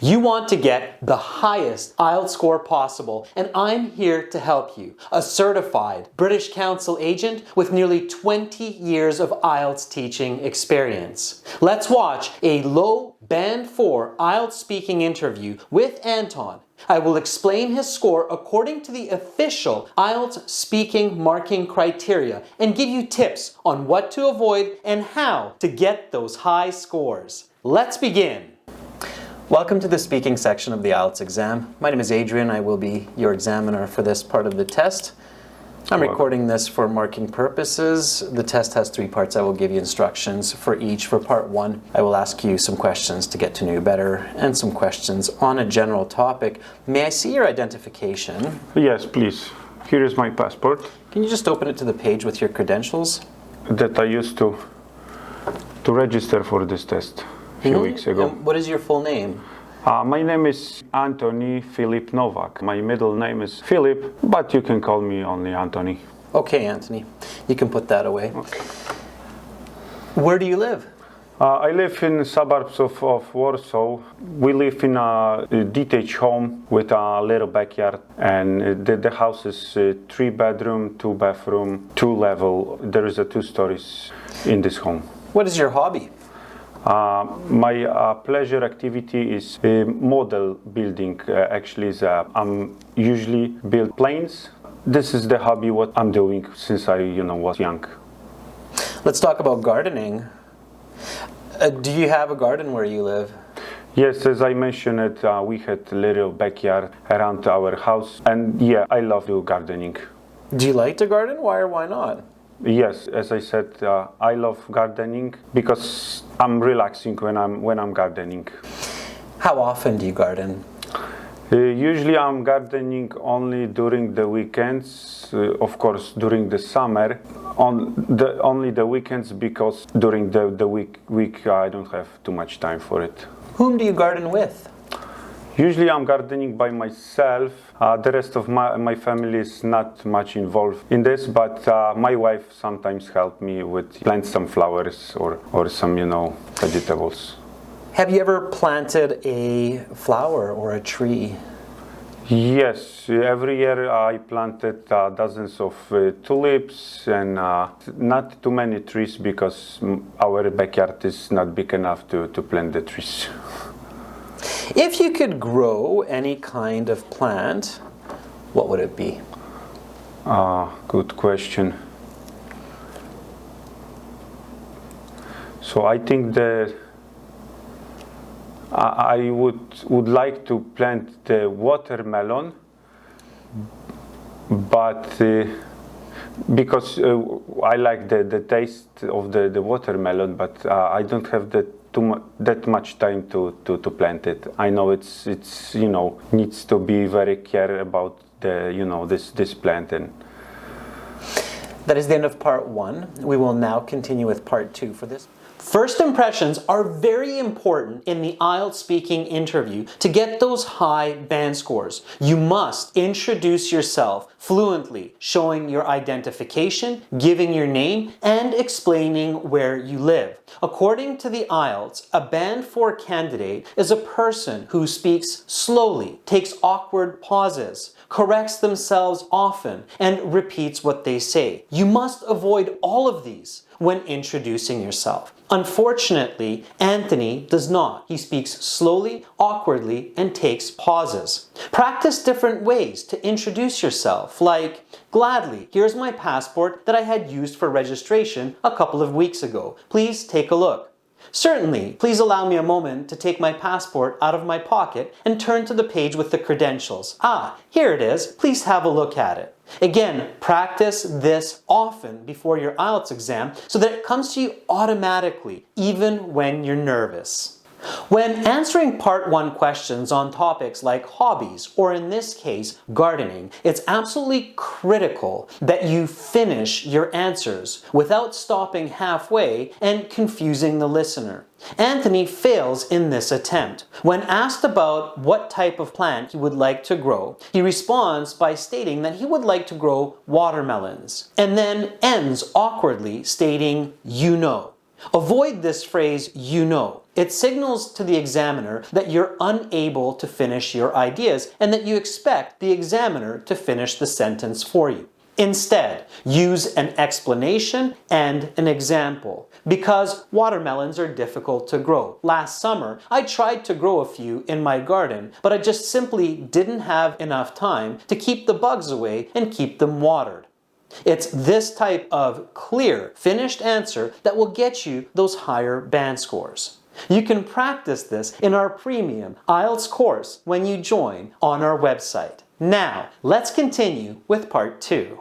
You want to get the highest IELTS score possible, and I'm here to help you, a certified British Council agent with nearly 20 years of IELTS teaching experience. Let's watch a low Band 4 IELTS speaking interview with Anton. I will explain his score according to the official IELTS speaking marking criteria and give you tips on what to avoid and how to get those high scores. Let's begin. Welcome to the speaking section of the IELTS exam. My name is Adrian. I will be your examiner for this part of the test. I'm recording this for marking purposes. The test has 3 parts. I will give you instructions for each. For part 1, I will ask you some questions to get to know you better and some questions on a general topic. May I see your identification? Yes, please. Here is my passport. Can you just open it to the page with your credentials? That I used to register for this test a few weeks ago. And what is your full name? My name is Anthony Philip Novak. My middle name is Philip, but you can call me only Anthony. Okay, Anthony. You can put that away. Okay. Where do you live? I live in the suburbs of Warsaw. We live in a detached home with a little backyard, and the house is 3 bedroom, 2 bathroom, 2 level. There is a 2 stories in this home. What is your hobby? My pleasure activity is model building. Actually, I'm usually build planes. This is the hobby what I'm doing since I was young. Let's talk about gardening. Do you have a garden where you live? Yes, as I mentioned, we had a little backyard around our house, and yeah, I love do gardening. Do you like to garden? Why or why not? Yes, as I said, I love gardening because I'm relaxing when I'm gardening. How often do you garden? Usually I'm gardening only during the weekends, of course during the summer, only the weekends, because during the week I don't have too much time for it. Whom do you garden with? Usually I'm gardening by myself. The rest of my family is not much involved in this, but my wife sometimes helps me with plant some flowers or some, vegetables. Have you ever planted a flower or a tree? Yes, every year I planted dozens of tulips and not too many trees because our backyard is not big enough to plant the trees. If you could grow any kind of plant, what would it be? Good question. So I think that I would like to plant the watermelon, but because I like the taste of the watermelon, but I don't have that much time to plant it. I know it's needs to be very care about this plant. And that is the end of part 1. We will now continue with part 2 for this. First impressions are very important in the IELTS speaking interview to get those high band scores. You must introduce yourself fluently, showing your identification, giving your name, and explaining where you live. According to the IELTS, a Band 4 candidate is a person who speaks slowly, takes awkward pauses, corrects themselves often, and repeats what they say. You must avoid all of these when introducing yourself. Unfortunately, Anthony does not. He speaks slowly, awkwardly, and takes pauses. Practice different ways to introduce yourself, like, "Gladly, here's my passport that I had used for registration a couple of weeks ago. Please take a look." "Certainly, please allow me a moment to take my passport out of my pocket and turn to the page with the credentials. Ah, here it is. Please have a look at it." Again, practice this often before your IELTS exam so that it comes to you automatically, even when you're nervous. When answering part 1 questions on topics like hobbies, or in this case, gardening, it's absolutely critical that you finish your answers without stopping halfway and confusing the listener. Anthony fails in this attempt. When asked about what type of plant he would like to grow, he responds by stating that he would like to grow watermelons, and then ends awkwardly stating, "you know." Avoid this phrase, "you know." It signals to the examiner that you're unable to finish your ideas and that you expect the examiner to finish the sentence for you. Instead, use an explanation and an example. Because watermelons are difficult to grow. Last summer, I tried to grow a few in my garden, but I just simply didn't have enough time to keep the bugs away and keep them watered. It's this type of clear, finished answer that will get you those higher band scores. You can practice this in our Premium IELTS course when you join on our website. Now, let's continue with part 2.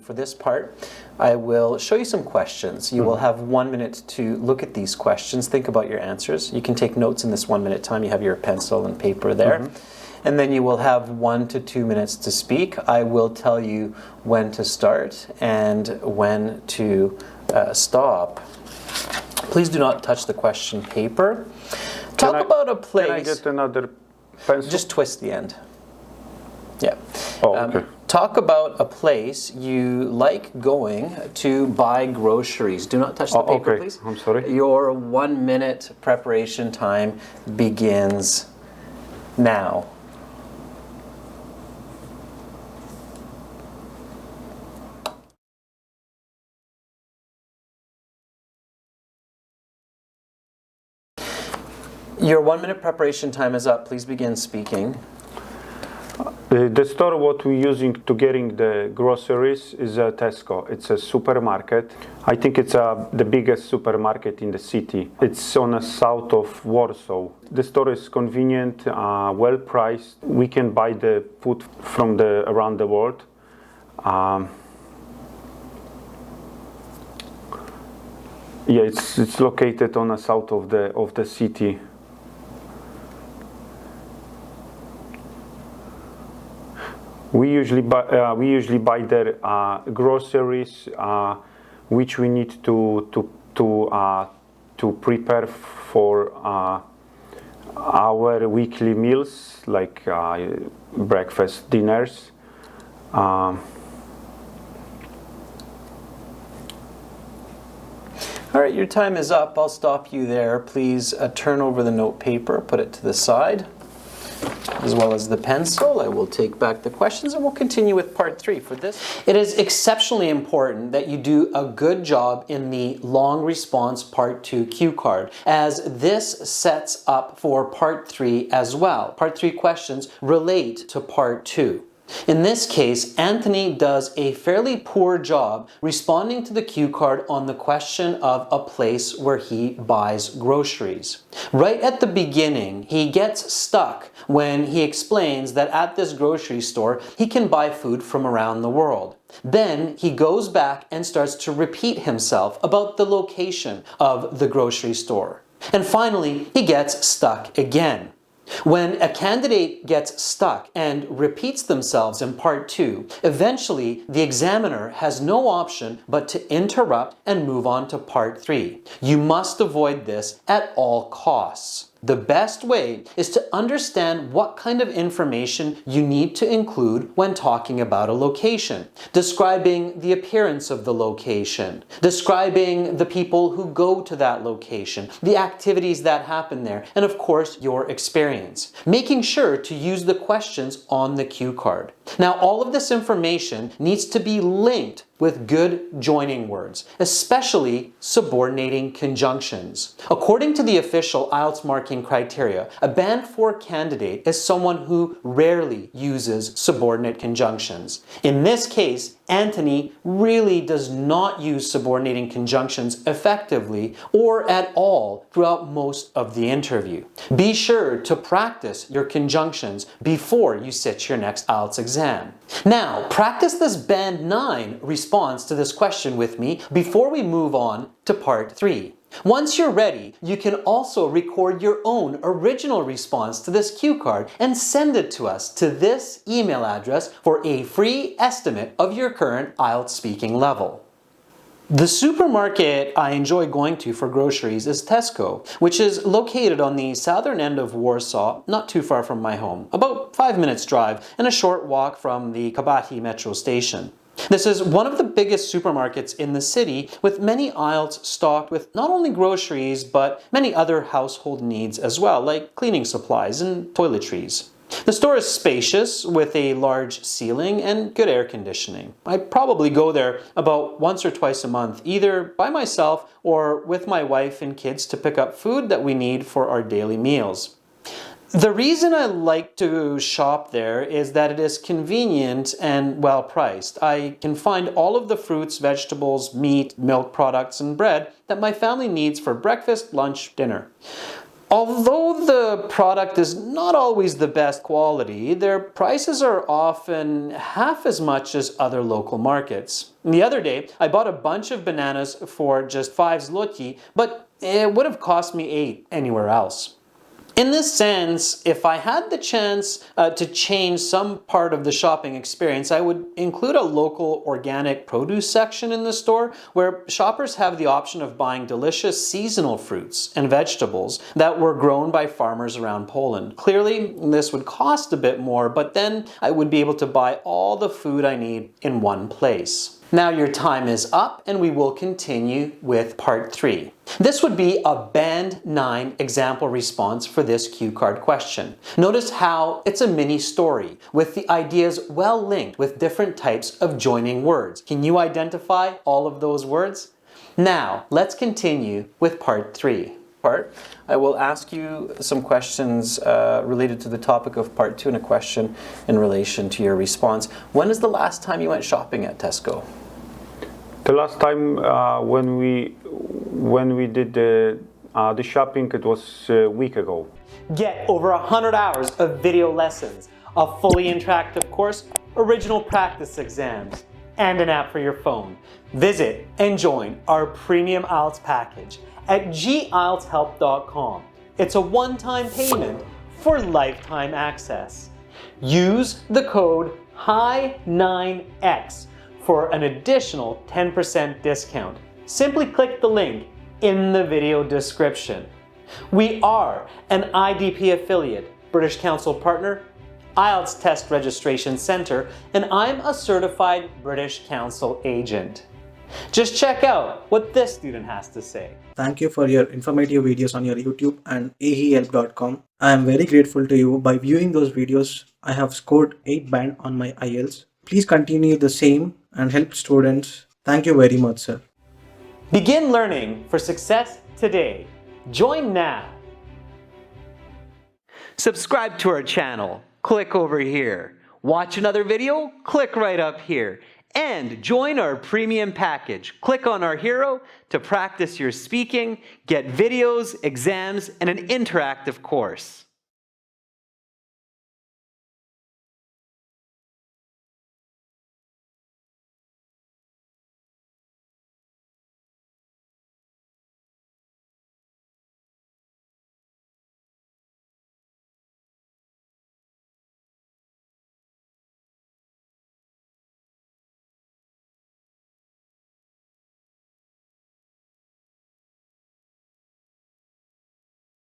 For this part, I will show you some questions. You will have 1 minute to look at these questions, think about your answers. You can take notes in this 1 minute time. You have your pencil and paper there. And then you will have 1 to 2 minutes to speak. I will tell you when to start and when to stop. Please do not touch the question paper. Talk about a place. Can I get another pencil? Just twist the end. Yeah. Oh, okay. Talk about a place you like going to buy groceries. Do not touch the paper, okay. please. I'm sorry. Your 1 minute preparation time begins now. Your 1 minute preparation time is up. Please begin speaking. The store what we're using to getting the groceries is Tesco. It's a supermarket. I think it's the biggest supermarket in the city. It's on the south of Warsaw. The store is convenient, well priced. We can buy the food from around the world. Yeah, it's located on the south of the city. We usually buy their groceries, which we need to prepare for our weekly meals, like breakfast, dinners. All right, your time is up. I'll stop you there. Please turn over the note paper, put it to the side, as well as the pencil. I will take back the questions and we'll continue with part 3 for this. It is exceptionally important that you do a good job in the long response part 2 cue card, as this sets up for part 3 as well. Part 3 questions relate to part 2. In this case, Anthony does a fairly poor job responding to the cue card on the question of a place where he buys groceries. Right at the beginning, he gets stuck when he explains that at this grocery store, he can buy food from around the world. Then he goes back and starts to repeat himself about the location of the grocery store. And finally, he gets stuck again. When a candidate gets stuck and repeats themselves in part 2, eventually the examiner has no option but to interrupt and move on to part 3. You must avoid this at all costs. The best way is to understand what kind of information you need to include when talking about a location, describing the appearance of the location, describing the people who go to that location, the activities that happen there, and of course your experience. Making sure to use the questions on the cue card. Now, all of this information needs to be linked with good joining words, especially subordinating conjunctions. According to the official IELTS marking criteria, a Band 4 candidate is someone who rarely uses subordinate conjunctions. In this case, Anthony really does not use subordinating conjunctions effectively or at all throughout most of the interview. Be sure to practice your conjunctions before you sit your next IELTS exam. Now, practice this Band 9 response to this question with me before we move on to part 3. Once you're ready, you can also record your own original response to this cue card and send it to us to this email address for a free estimate of your current IELTS speaking level. The supermarket I enjoy going to for groceries is Tesco, which is located on the southern end of Warsaw, not too far from my home, about 5 minutes drive and a short walk from the Kabati metro station. This is one of the biggest supermarkets in the city, with many aisles stocked with not only groceries, but many other household needs as well, like cleaning supplies and toiletries. The store is spacious, with a large ceiling and good air conditioning. I probably go there about once or twice a month, either by myself or with my wife and kids to pick up food that we need for our daily meals. The reason I like to shop there is that it is convenient and well priced. I can find all of the fruits, vegetables, meat, milk products, and bread that my family needs for breakfast, lunch, dinner. Although the product is not always the best quality, their prices are often half as much as other local markets. The other day, I bought a bunch of bananas for just 5 zloty, but it would have cost me 8 anywhere else. In this sense, if I had the chance to change some part of the shopping experience, I would include a local organic produce section in the store where shoppers have the option of buying delicious seasonal fruits and vegetables that were grown by farmers around Poland. Clearly, this would cost a bit more, but then I would be able to buy all the food I need in one place. Now your time is up and we will continue with part 3. This would be a Band 9 example response for this cue card question. Notice how it's a mini story with the ideas well linked with different types of joining words. Can you identify all of those words? Now let's continue with part 3. I will ask you some questions related to the topic of part 2 and a question in relation to your response. When is the last time you went shopping at Tesco? The last time when we did the shopping, it was a week ago. Get over 100 hours of video lessons, a fully interactive course, original practice exams, and an app for your phone. Visit and join our Premium IELTS package at gIELTSHelp.com. It's a one-time payment for lifetime access. Use the code HI9X for an additional 10% discount. Simply click the link in the video description. We are an IDP affiliate, British Council partner, IELTS Test Registration Center, and I'm a certified British Council agent. Just check out what this student has to say. Thank you for your informative videos on your YouTube and gIELTSHelp.com. I am very grateful to you. By viewing those videos, I have scored 8 band on my IELTS. Please continue the same and help students. Thank you very much, sir. Begin learning for success today. Join now. Subscribe to our channel. Click over here. Watch another video? Click right up here. And join our premium package. Click on our hero to practice your speaking, get videos, exams, and an interactive course.